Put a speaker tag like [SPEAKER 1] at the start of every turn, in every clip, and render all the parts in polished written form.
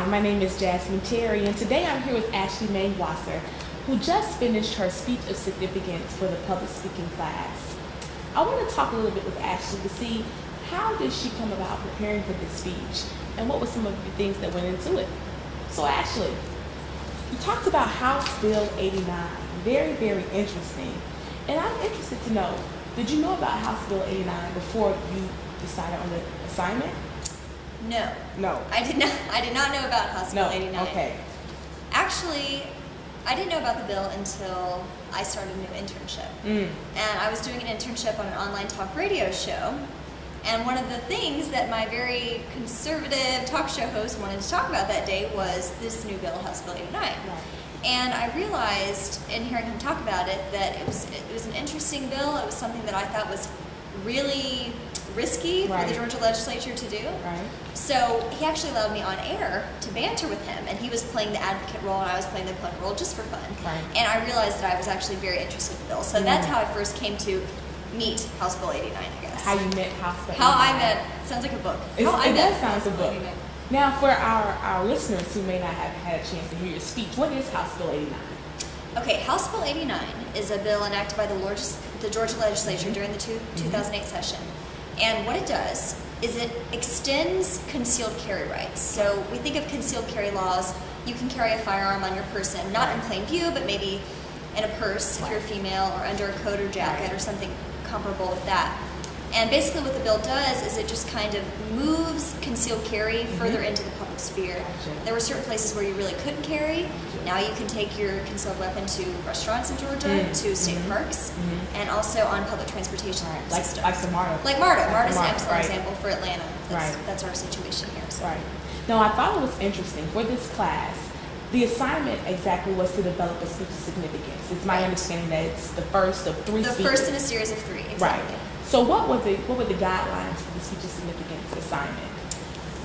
[SPEAKER 1] my name is Jasmine Terry, and today I'm here with Ashley Mae Wasser, who just finished her speech of significance for the public speaking class. I want to talk a little bit with Ashley to see how did she come about preparing for this speech, and what were some of the things that went into it. So Ashley, you talked about House Bill 89, very, very interesting, and I'm interested to know, did you know about House Bill 89 before you decided on the assignment?
[SPEAKER 2] No.
[SPEAKER 1] No.
[SPEAKER 2] I did not know about House Bill 89.
[SPEAKER 1] Okay.
[SPEAKER 2] Actually, I didn't know about the bill until I started a new internship. And I was doing an internship on an online talk radio show. And one of the things that my very conservative talk show host wanted to talk about that day was this new bill, House Bill 89. Right. And I realized, in hearing him talk about it, that it was an interesting bill. It was something that I thought was really risky for the Georgia legislature to do. Right. So he actually allowed me on air to banter with him, and he was playing the advocate role and I was playing the punk role just for fun. Right. And I realized that I was actually very interested in the bill. So that's how I first came to meet House Bill 89, I guess.
[SPEAKER 1] How you met House Bill 89.
[SPEAKER 2] How I met, sounds like a book.
[SPEAKER 1] It does sound like a book. Now, for our listeners who may not have had a chance to hear your speech, what is House Bill 89? Okay,
[SPEAKER 2] House Bill 89 is a bill enacted by the Georgia legislature during the 2008 session. And what it does is it extends concealed carry rights. So we think of concealed carry laws. You can carry a firearm on your person, not in plain view, but maybe in a purse if you're a female, or under a coat or jacket or something comparable with that. And basically what the bill does is it just kind of moves concealed carry further into the public sphere. There were certain places where you really couldn't carry. Now you can take your concealed weapon to restaurants in Georgia, to state parks, and also on public transportation systems.
[SPEAKER 1] Like the MARTA.
[SPEAKER 2] Like MARTA. MARTA is an excellent example for Atlanta. That's our situation here. So.
[SPEAKER 1] Right. Now I thought it was interesting for this class. The assignment exactly was to develop a speech of significance. It's my understanding that it's the first of three speeches.
[SPEAKER 2] The first in a series of three, exactly.
[SPEAKER 1] Right. So what were the guidelines for the speech of significance assignment?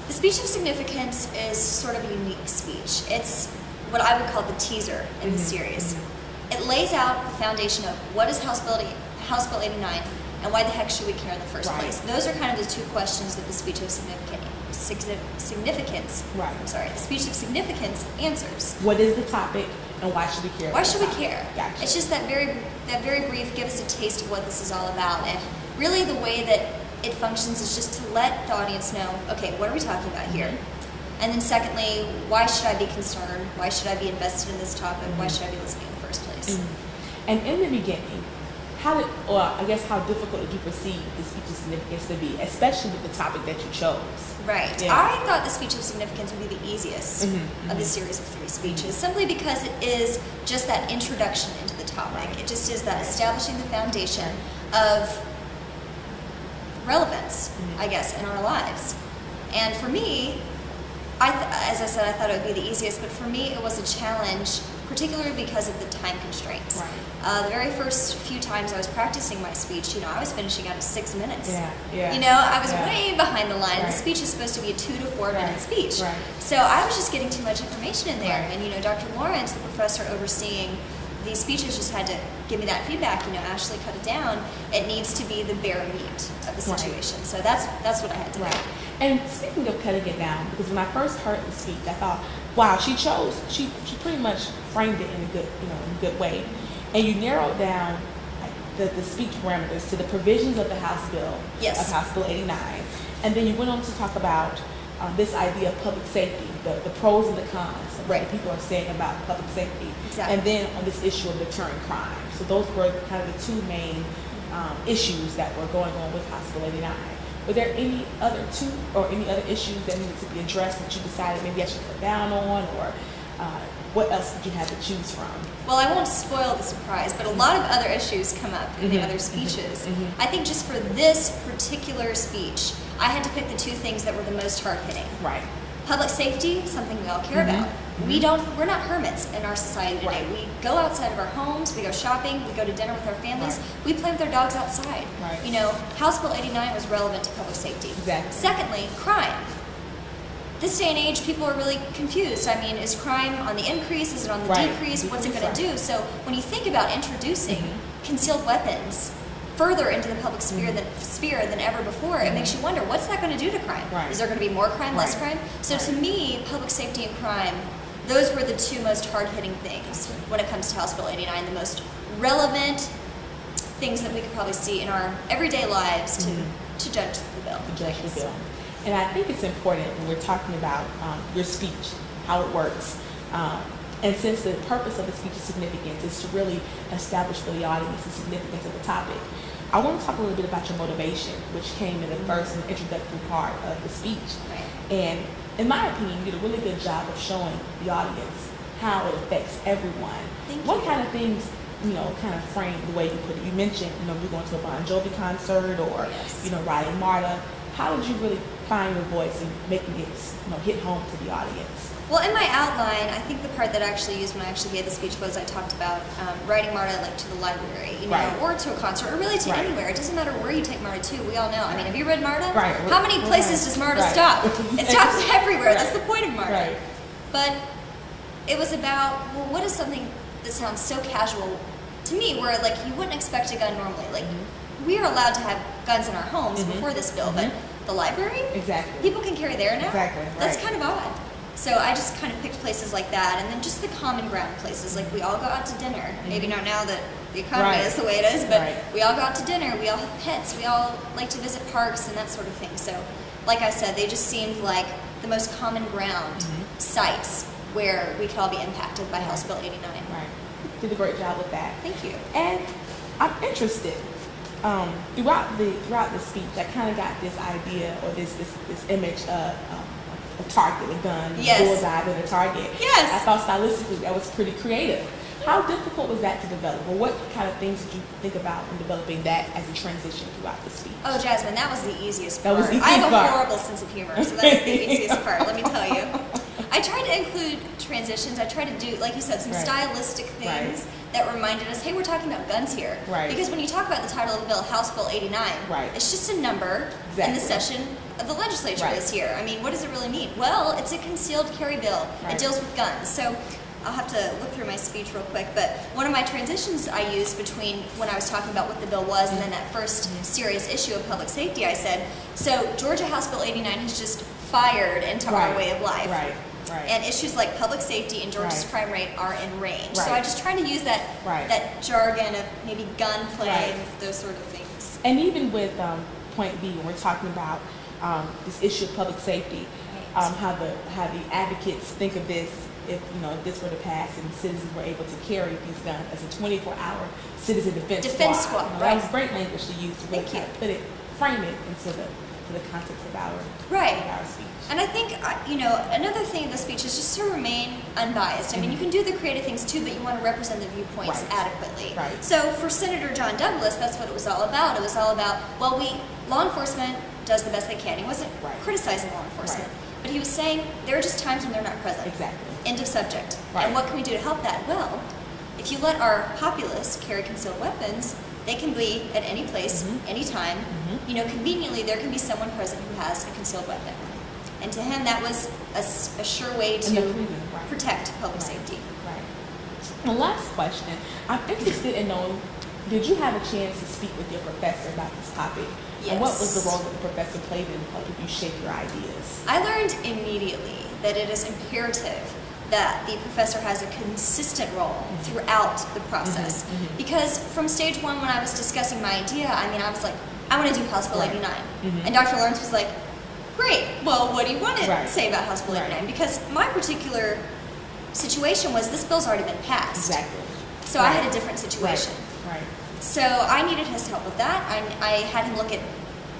[SPEAKER 2] The speech of significance is sort of a unique speech. It's what I would call the teaser in the series. It lays out the foundation of what is House Bill 89 and why the heck should we care in the first place. Those are kind of the two questions that the speech of significance the speech of significance answers.
[SPEAKER 1] What is the topic and why should we care?
[SPEAKER 2] Why should we care?
[SPEAKER 1] Gotcha.
[SPEAKER 2] It's just that very brief, give us a taste of what this is all about. And really the way that it functions is just to let the audience know, okay, what are we talking about here? And then secondly, why should I be concerned? Why should I be invested in this topic? Why should I be listening in the first place?
[SPEAKER 1] And in the beginning, how difficult did you perceive the speech of significance to be, especially with the topic that you chose?
[SPEAKER 2] Right. Yeah. I thought the speech of significance would be the easiest of the series of three speeches, simply because it is just that introduction into the topic. It just is that establishing the foundation of relevance, I guess, in our lives. And for me, as I said, I thought it would be the easiest, but for me it was a challenge, particularly because of the time constraints. The very first few times I was practicing my speech, I was finishing out of 6 minutes. I was way behind the line. The speech is supposed to be a 2 to 4 minute speech. So I was just getting too much information in there. And Dr. Lawrence, the professor overseeing these speeches, just had to give me that feedback. Ashley, cut it down. It needs to be the bare meat of the situation. So that's what I had to do.
[SPEAKER 1] And speaking of cutting it down, because when I first heard the speech, I thought, wow, she pretty much framed it in a good way. And you narrowed down the speech parameters to the provisions of the House Bill, of House Bill 89. And then you went on to talk about this idea of public safety, the pros and the cons of what people are saying about public safety. And then on this issue of deterring crime. So those were kind of the two main issues that were going on with House Bill 89. Were there any other issues that needed to be addressed that you decided maybe I should cut down on, or what else did you have to choose from?
[SPEAKER 2] Well, I won't spoil the surprise, but a lot of other issues come up in the other speeches. I think just for this particular speech, I had to pick the two things that were the most hard-hitting. Public safety, something we all care about. We're not hermits in our society today. We go outside of our homes, we go shopping, we go to dinner with our families, we play with our dogs outside. House Bill 89 was relevant to public safety. Secondly, crime. This day and age, people are really confused. I mean, is crime on the increase? Is it on the decrease? What's it going to do? So when you think about introducing concealed weapons further into the public sphere than ever before, it makes you wonder, what's that going to do to crime?
[SPEAKER 1] Right.
[SPEAKER 2] Is there going to be more crime, less crime? So to me, public safety and crime, those were the two most hard-hitting things when it comes to House Bill 89, the most relevant things that we could probably see in our everyday lives to judge the bill.
[SPEAKER 1] To judge the bill. And I think it's important when we're talking about your speech, how it works. And since the purpose of the speech is significance, is to really establish for the audience the significance of the topic, I want to talk a little bit about your motivation, which came in the first and introductory part of the speech.
[SPEAKER 2] Right.
[SPEAKER 1] And in my opinion, you did a really good job of showing the audience how it affects everyone. What kind of things, kind of frame the way you put it? You mentioned, you're going to a Bon Jovi concert or, riding MARTA. How did you really find your voice and making it, hit home to the audience?
[SPEAKER 2] Well, in my outline, I think the part that I actually used when I actually gave the speech was I talked about riding MARTA like to the library, or to a concert, or really to anywhere. It doesn't matter where you take MARTA to. We all know. I mean, have you read MARTA?
[SPEAKER 1] Right.
[SPEAKER 2] How many places does MARTA stop? It stops everywhere. That's the point of MARTA.
[SPEAKER 1] Right.
[SPEAKER 2] But it was about, well, what is something that sounds so casual to me, where like you wouldn't expect a gun normally. Like we are allowed to have guns in our homes before this bill, but the library, people can carry there now. That's kind of odd. So I just kind of picked places like that, and then just the common ground places, like we all go out to dinner. Maybe not now that the economy is the way it is, but we all go out to dinner, we all have pets, we all like to visit parks and that sort of thing. So, like I said, they just seemed like the most common ground sites where we could all be impacted by House Bill 89.
[SPEAKER 1] Right. Did a great job with that.
[SPEAKER 2] Thank you.
[SPEAKER 1] And I'm interested. Throughout the speech, I kind of got this idea or this image of a target, a gun, a bullseye, and a target.
[SPEAKER 2] Yes.
[SPEAKER 1] I thought stylistically that was pretty creative. How difficult was that to develop? Or what kind of things did you think about in developing that as a transition throughout the speech?
[SPEAKER 2] Oh, Jasmine, that was the easiest part.
[SPEAKER 1] That was the easiest
[SPEAKER 2] I have a
[SPEAKER 1] part.
[SPEAKER 2] horrible sense of humor, so that was the easiest part, let me tell you. I tried to include transitions. I tried to do, like you said, some stylistic things that reminded us, hey, we're talking about guns here. Because when you talk about the title of the bill, House Bill 89, it's just a number in the session of the legislature this year. I mean, what does it really mean? Well, it's a concealed carry bill. It deals with guns. So I'll have to look through my speech real quick, but one of my transitions I used between when I was talking about what the bill was and then that first serious issue of public safety, I said, so Georgia House Bill 89 has just fired into our way of life. And issues like public safety and Georgia's crime rate are in range. So I just tried to use that that jargon of maybe gunplay and those sort of things.
[SPEAKER 1] And even with point B, when we're talking about this issue of public safety, how the advocates think of this if this were to pass and citizens were able to carry these guns as a 24-hour citizen defense squad. That was great language to use to really kind of frame it into the context of our speech.
[SPEAKER 2] And I think, another thing in the speech is just to remain unbiased. I mean, you can do the creative things too, but you want to represent the viewpoints adequately. So for Senator John Douglas, that's what it was all about. It was all about, well, law enforcement does the best they can. He wasn't criticizing law enforcement, but he was saying there are just times when they're not present. End of subject. And what can we do to help that? Well, if you let our populace carry concealed weapons, they can be at any place, anytime. Conveniently, there can be someone present who has a concealed weapon. And to him, that was a sure way to protect public safety.
[SPEAKER 1] The last question, I'm interested in knowing, did you have a chance to speak with your professor about this topic? And what was the role that the professor played in helping you shape your ideas?
[SPEAKER 2] I learned immediately that it is imperative that the professor has a consistent role throughout the process. Because from stage one, when I was discussing my idea, I was like, I want to do House Bill 89. And Dr. Lawrence was like, great, well, what do you want to say about House Bill 89? Because my particular situation was this bill's already been passed. So I had a different situation. So I needed his help with that. I had him look at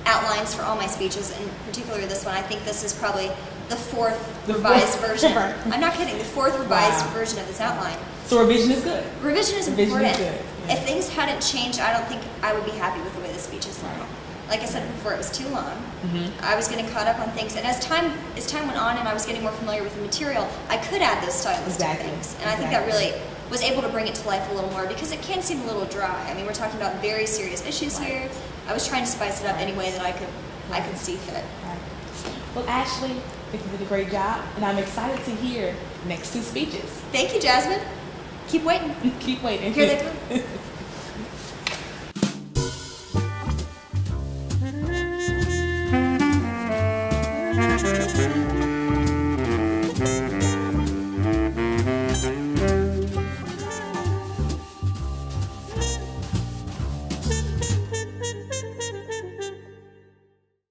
[SPEAKER 2] outlines for all my speeches, and particularly this one. I think this is probably the fourth revised version. I'm not kidding, the fourth revised version of this outline.
[SPEAKER 1] So revision is good.
[SPEAKER 2] Revision is important. If things hadn't changed, I don't think I would be happy with the way the speech is now. Like I said before, it was too long. I was getting caught up on things, and as time went on and I was getting more familiar with the material, I could add those stylistic things. And I think that really was able to bring it to life a little more, because it can seem a little dry. I mean, we're talking about very serious issues here. I was trying to spice it up any way that I could see fit.
[SPEAKER 1] Well, Ashley, I think you did a great job, and I'm excited to hear the next two speeches.
[SPEAKER 2] Thank you, Jasmine. Keep waiting.
[SPEAKER 1] Keep waiting.
[SPEAKER 2] Here they come.